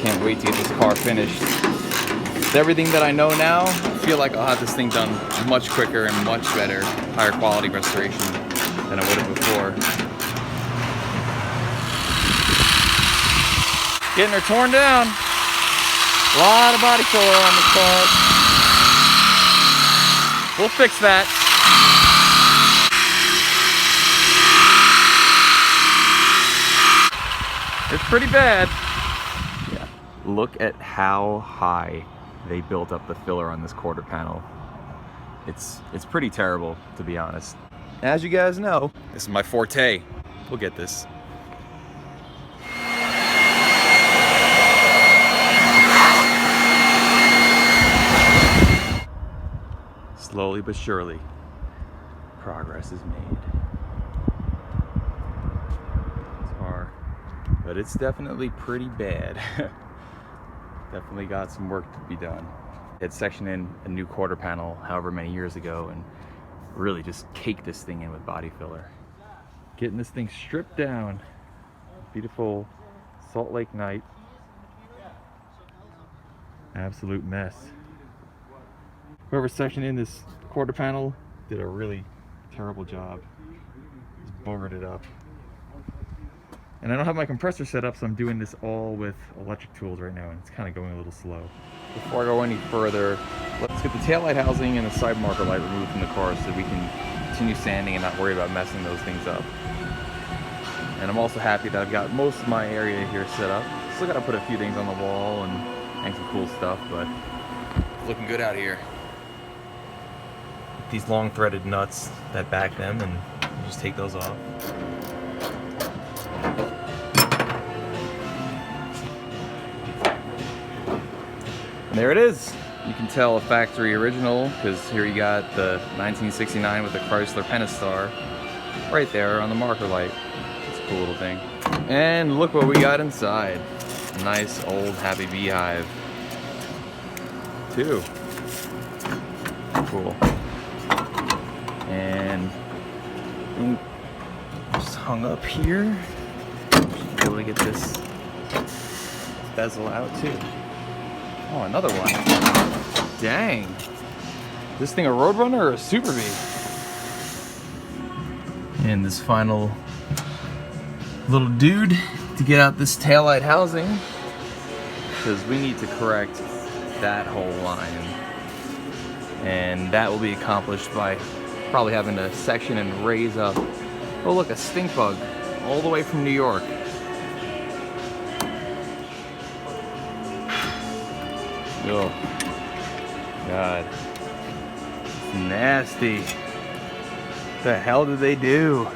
Can't wait to get this car finished. With everything that I know now, I feel like I'll have this thing done much quicker and much better, higher quality restoration than I would have before. Getting her torn down. A lot of body filler on this car. We'll fix that. It's pretty bad. Yeah. Look at how high they built up the filler on this quarter panel. It's pretty terrible, to be honest. As you guys know, this is my forte. We'll get this. Slowly but surely, progress is made. But it's definitely pretty bad. Definitely got some work to be done. Had sectioned in a new quarter panel however many years ago and really just caked this thing in with body filler. Getting this thing stripped down. Beautiful Salt Lake night. Absolute mess. Whoever sectioned in this quarter panel did a really terrible job. Just buggered it up. And I don't have my compressor set up, so I'm doing this all with electric tools right now, and it's kind of going a little slow. Before I go any further, let's get the taillight housing and the side marker light removed from the car so we can continue sanding and not worry about messing those things up. And I'm also happy that I've got most of my area here set up. Still got to put a few things on the wall and hang some cool stuff, but it's looking good out here. These long threaded nuts that back them, and you just take those off. And there it is. You can tell a factory original because here you got the 1969 with the Chrysler Pentastar right there on the marker light. It's a cool little thing. And look what we got inside. A nice old Happy Beehive. Too. Cool. And I think just hung up here. Should be able to get this bezel out too. Oh, another one. Dang. This thing a Roadrunner or a Super Bee? And this final little dude to get out this taillight housing, because we need to correct that whole line. And that will be accomplished by probably having to section and raise up. Oh look, a stink bug all the way from New York. Oh, God. It's nasty. What the hell did they do?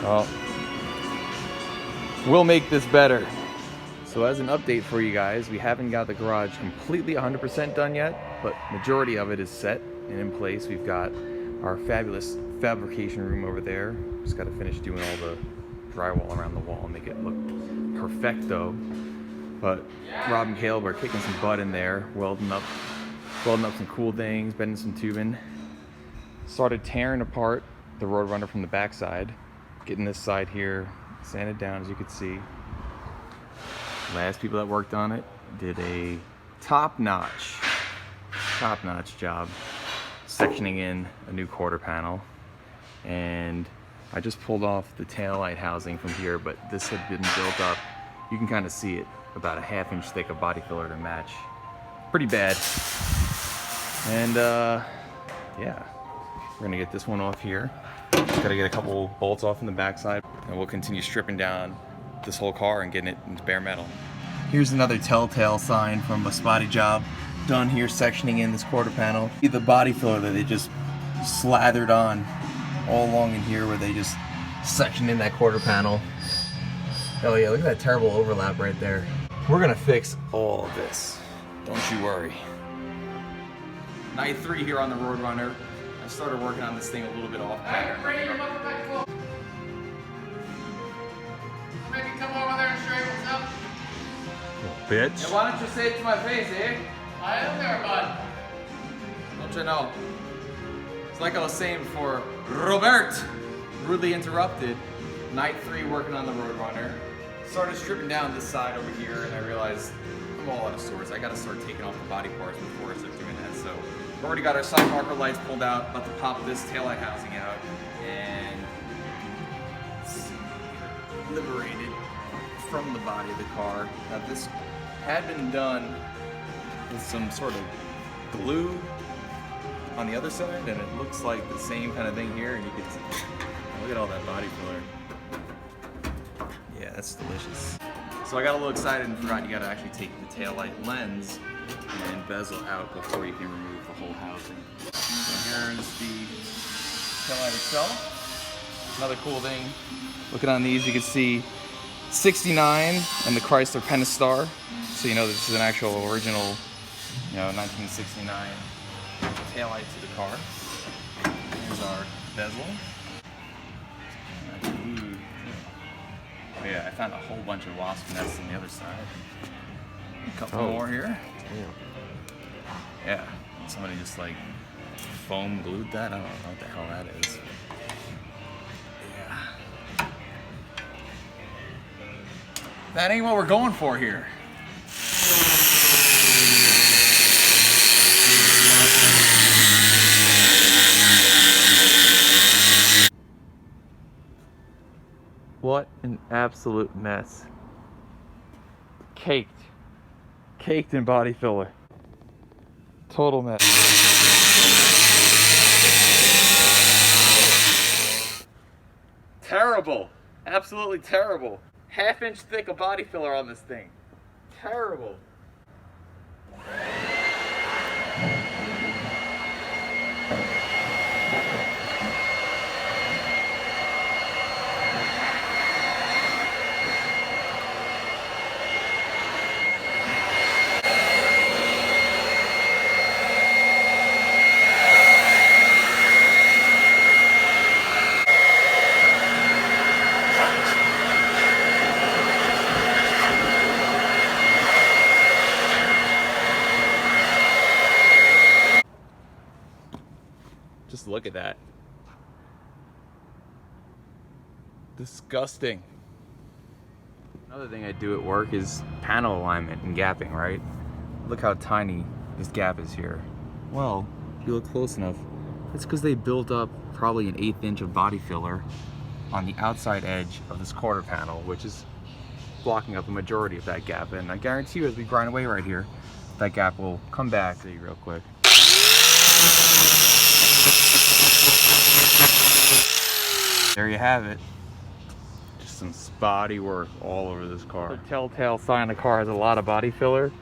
Well, we'll make this better. So as an update for you guys, we haven't got the garage completely 100% done yet, but majority of it is set and in place. We've got our fabulous fabrication room over there. Just got to finish doing all the drywall around the wall and make it look perfecto. But Rob and Caleb are kicking some butt in there, welding up some cool things, bending some tubing. Started tearing apart the Roadrunner from the backside, getting this side here sanded down, as you can see. Last people that worked on it did a top-notch job sectioning in a new quarter panel. And I just pulled off the taillight housing from here, but this had been built up. You can kind of see it, about a ½ inch thick of body filler to match. Pretty bad. And yeah, we're gonna get this one off here. Just gotta get a couple bolts off in the backside, and we'll continue stripping down this whole car and getting it into bare metal. Here's another telltale sign from a spotty job done here, sectioning in this quarter panel. See the body filler that they just slathered on all along in here, where they just sectioned in that quarter panel. Oh yeah, look at that terrible overlap right there. We're gonna fix all of this, don't you worry. Night 3 here on the Roadrunner. I started working on this thing a little bit off pattern. Maybe come over there and straighten us up. Bitch. Yeah, why don't you say it to my face, eh? I am there, bud. Don't you know? It's like I was saying before, Robert, rudely interrupted. Night 3 working on the Roadrunner. Started stripping down this side over here, and I realized I'm all out of sorts. I gotta start taking off the body parts before I start doing that. So we've already got our side marker lights pulled out, about to pop this taillight housing out, and liberated from the body of the car. Now this had been done with some sort of glue on the other side, and it looks like the same kind of thing here, and you can see, look at all that body filler. Yeah, that's delicious. So I got a little excited and forgot you gotta actually take the taillight lens and bezel out before you can remove the whole housing. So here's the taillight itself. Another cool thing, looking on these, you can see 69 and the Chrysler Pentastar. So you know this is an actual original, 1969 taillight to the car. Here's our bezel. Oh yeah, I found a whole bunch of wasp nests on the other side. A couple more here. Damn. Yeah, somebody just like foam glued that. I don't know what the hell that is. Yeah. That ain't what we're going for here. What an absolute mess. Caked in body filler. Total mess. Terrible. Absolutely terrible. Half-inch thick of body filler on this thing. Terrible. Just look at that. Disgusting. Another thing I do at work is panel alignment and gapping, right? Look how tiny this gap is here. Well, if you look close enough, it's because they built up probably an 1/8 inch of body filler on the outside edge of this quarter panel, which is blocking up the majority of that gap. And I guarantee you, as we grind away right here, that gap will come back to you real quick. There you have it. Just some spotty work all over this car. The telltale sign the car has a lot of body filler.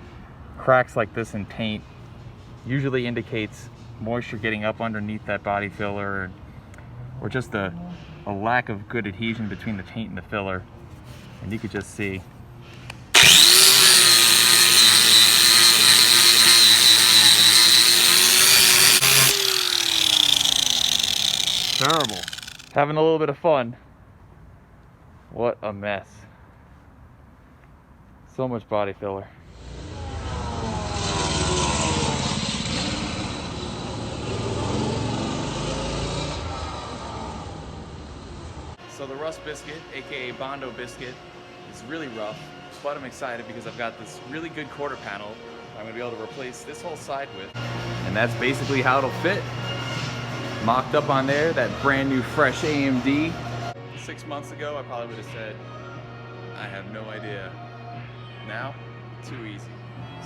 Cracks like this in paint usually indicates moisture getting up underneath that body filler, or just a lack of good adhesion between the paint and the filler. And you could just see. Terrible. Having a little bit of fun. What a mess. So much body filler. So the rust biscuit, aka Bondo biscuit, is really rough, but I'm excited because I've got this really good quarter panel I'm going to be able to replace this whole side with. And that's basically how it'll fit. Mocked up on there, that brand new fresh AMD. 6 months ago, I probably would have said, I have no idea. Now, too easy.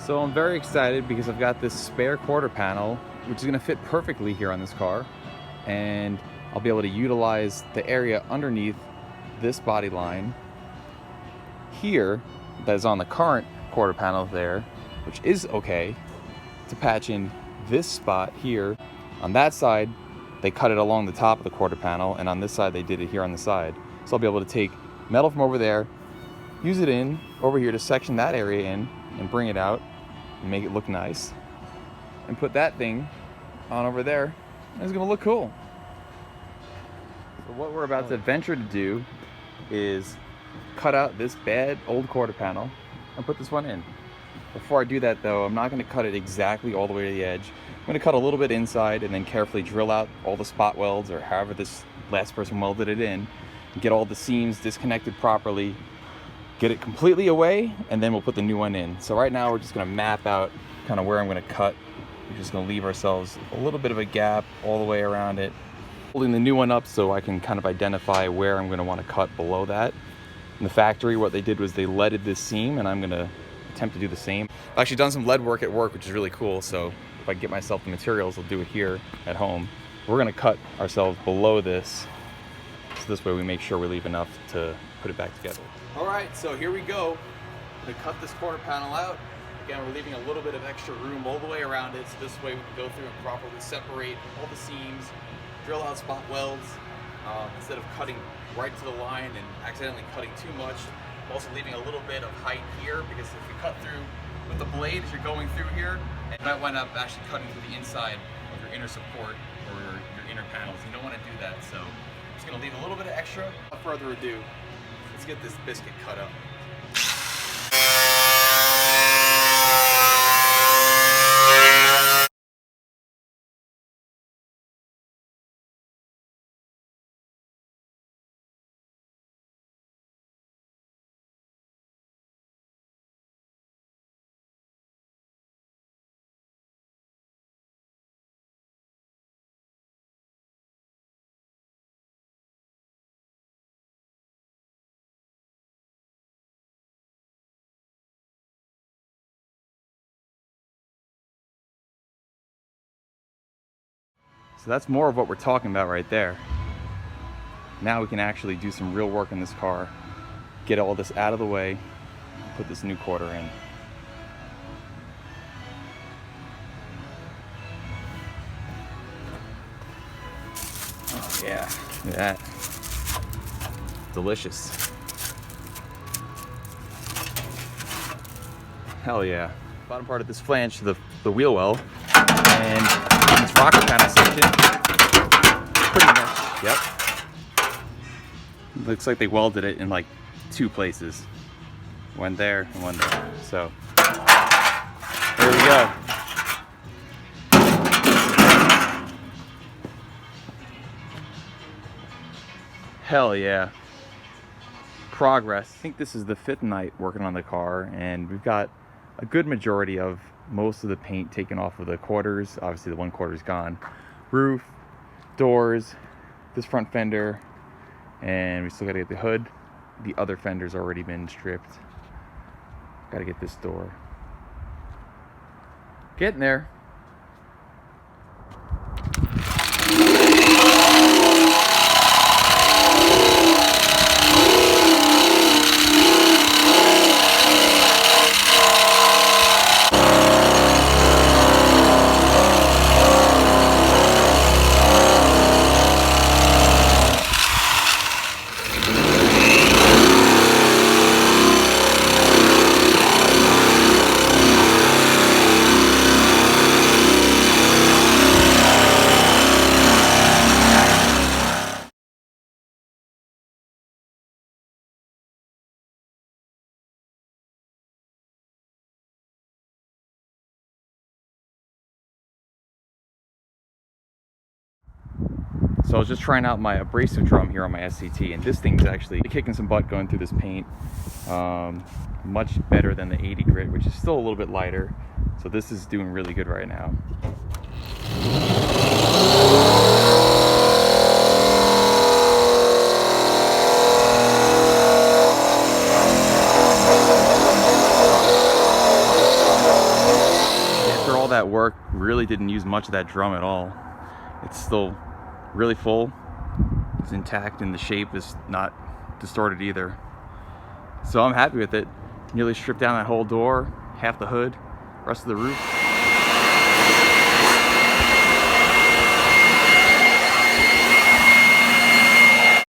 So I'm very excited because I've got this spare quarter panel, which is gonna fit perfectly here on this car. And I'll be able to utilize the area underneath this body line here, that is on the current quarter panel there, which is okay, to patch in this spot here. On that side, they cut it along the top of the quarter panel, and on this side they did it here on the side. So I'll be able to take metal from over there, use it in over here to section that area in and bring it out and make it look nice, and put that thing on over there, and it's gonna look cool. So what we're about to venture to do is cut out this bad old quarter panel and put this one in. Before I do that though, I'm not gonna cut it exactly all the way to the edge. I'm gonna cut a little bit inside and then carefully drill out all the spot welds, or however this last person welded it in, get all the seams disconnected properly, get it completely away, and then we'll put the new one in. So right now we're just gonna map out kind of where I'm gonna cut. We're just gonna leave ourselves a little bit of a gap all the way around it. Holding the new one up so I can kind of identify where I'm gonna wanna cut below that. In the factory, what they did was they leaded this seam, and I'm gonna attempt to do the same. I've actually done some lead work at work, which is really cool. So if I get myself the materials, I'll do it here at home. We're gonna cut ourselves below this. So this way we make sure we leave enough to put it back together. All right, so here we go. I'm gonna cut this corner panel out. Again, we're leaving a little bit of extra room all the way around it. So this way we can go through and properly separate all the seams, drill out spot welds, instead of cutting right to the line and accidentally cutting too much. I'm also leaving a little bit of height here, because if you cut through with the blade as you're going through here, and you might wind up actually cutting through the inside of your inner support or your inner panels. You don't want to do that, so I'm just going to leave a little bit of extra. Without further ado, let's get this biscuit cut up. So that's more of what we're talking about right there. Now we can actually do some real work in this car, get all this out of the way, put this new quarter in. Oh yeah, look at that. Delicious. Hell yeah. Bottom part of this flange to the wheel well, and this rocker panel section, pretty much, yep. Looks like they welded it in like 2 places. One there and one there. So, there we go. Hell yeah. Progress. I think this is the 5th night working on the car, and we've got a good majority of most of the paint taken off of the quarters. Obviously the one quarter's gone. Roof, doors, this front fender, and we still gotta get the hood. The other fender's already been stripped. Gotta get this door. Getting there. So I was just trying out my abrasive drum here on my SCT, and this thing's actually kicking some butt going through this paint. Much better than the 80 grit, which is still a little bit lighter. So this is doing really good right now. After all that work, really didn't use much of that drum at all. It's still really full, it's intact, and the shape is not distorted either. So I'm happy with it. Nearly stripped down that whole door, half the hood, rest of the roof.